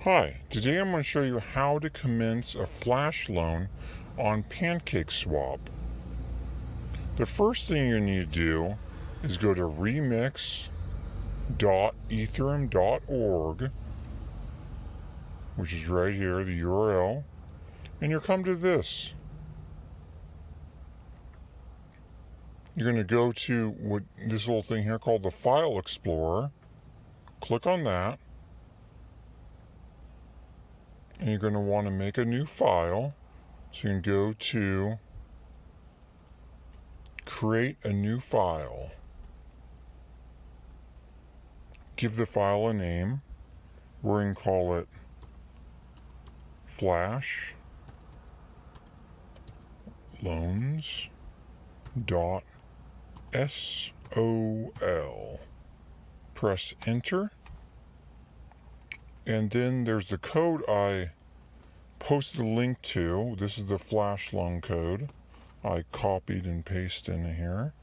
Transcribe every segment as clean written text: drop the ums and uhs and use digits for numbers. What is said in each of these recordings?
Hi, today I'm going to show you how to commence a flash loan on pancakeswap. The first thing you need to do is go to remix.ethereum.org, which is right here, the URL, and you'll come to this. You're going to go to this little thing here called the File Explorer. Click on that. And you're going to want to make a new file. So you can go to Create a new file. Give the file a name. We're going to call it FlashLoans.sol. Press enter. And then there's the code I posted a link to. This is the FlashLoan Code. I copied and pasted in here.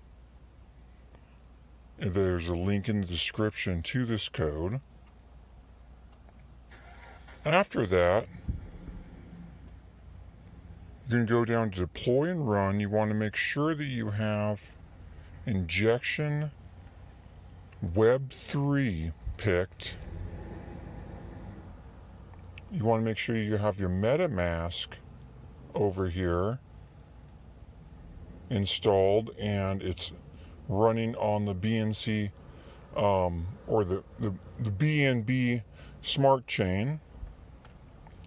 And there's a link in the description to this code. After that, you're going to go down to deploy and run. You want to make sure that you have injection Web3 picked. You want to make sure you have your Metamask over here installed and it's running on the BNC or the BNB smart chain.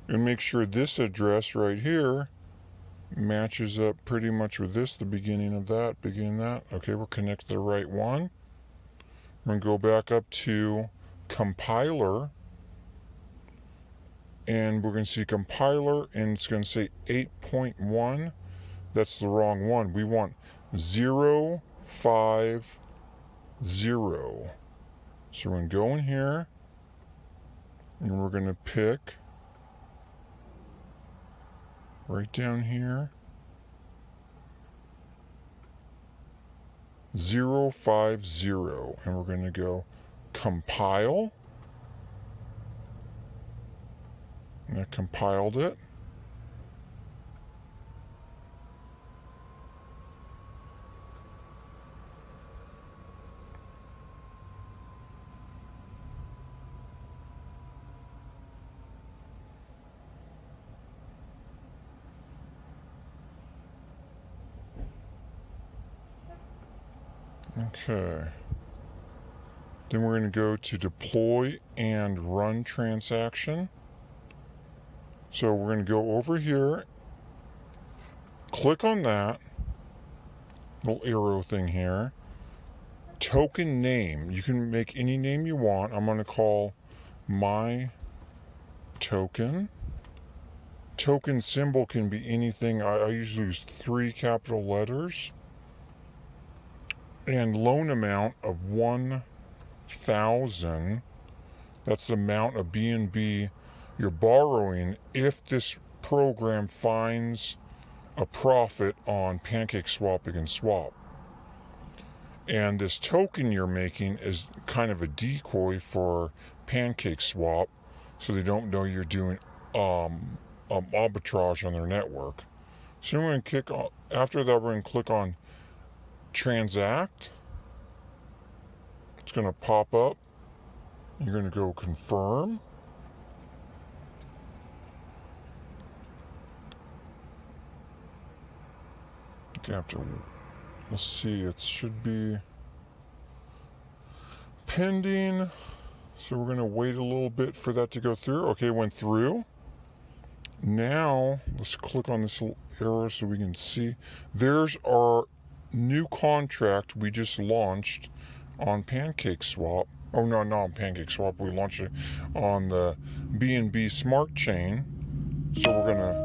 And make sure this address right here matches up pretty much with this, the beginning of that. Okay, we're connected to the right one. We're going to go back up to compiler. And we're going to see compiler, and it's going to say 8.1. That's the wrong one. We want 050. So we're going to go in here, and we're going to pick right down here 050, and we're going to go compile. And I compiled it. Okay. Then we're going to go to deploy and run transaction. So we're going to go over here, click on that little arrow thing here, token name. You can make any name you want. I'm going to call my token. Token symbol can be anything. I usually use 3 capital letters. And loan amount of 1,000. That's the amount of BNB you're borrowing if this program finds a profit on pancakeswap it can swap. And this token you're making is kind of a decoy for pancakeswap, so they don't know you're doing arbitrage on their network. So we're going to click on, after that we're going to click on transact. It's going to pop up. You're going to go confirm. Let's see, it should be pending. So we're going to wait a little bit for that to go through. Okay, it went through. Now, let's click on this little arrow so we can see. There's our new contract we just launched on pancakeswap. Oh, no, not on pancakeswap. We launched it on the BNB smart chain. So we're going to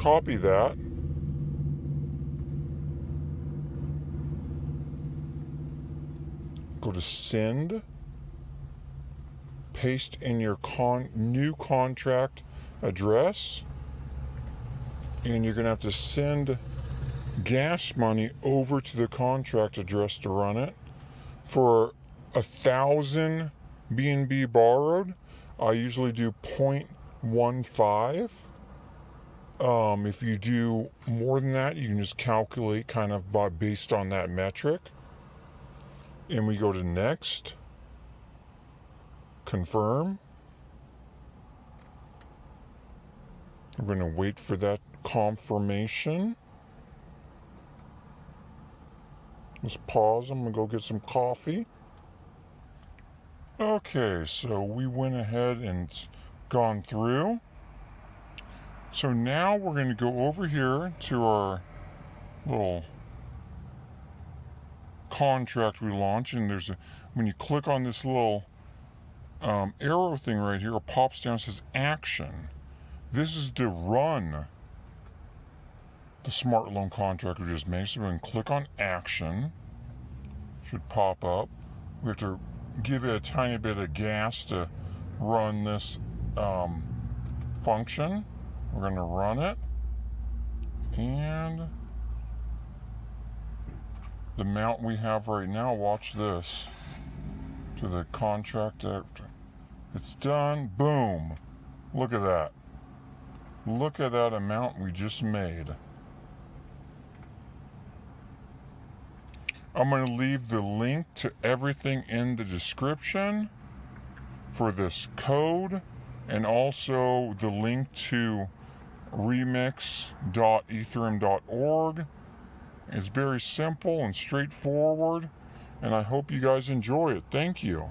copy that. Go to send, paste in your new contract address, and you're going to have to send gas money over to the contract address to run it. For 1,000 BNB borrowed, I usually do 0.15. If you do more than that, you can just calculate kind of based on that metric. And we go to next, confirm. We're going to wait for that confirmation. Let's pause. I'm going to go get some coffee. Okay, so we went ahead and gone through. So now we're going to go over here to our little contract we launched, and when you click on this little arrow thing right here, it pops down and says action. This is to run the smart loan contract we just made. So we're going to click on action. Should pop up. We have to give it a tiny bit of gas to run this function. We're going to run it. And the amount we have right now, watch this. To the contract after. It's done. Boom. Look at that. Look at that amount we just made. I'm going to leave the link to everything in the description for this code, and also the link to remix.ethereum.org. It's very simple and straightforward, and I hope you guys enjoy it. Thank you.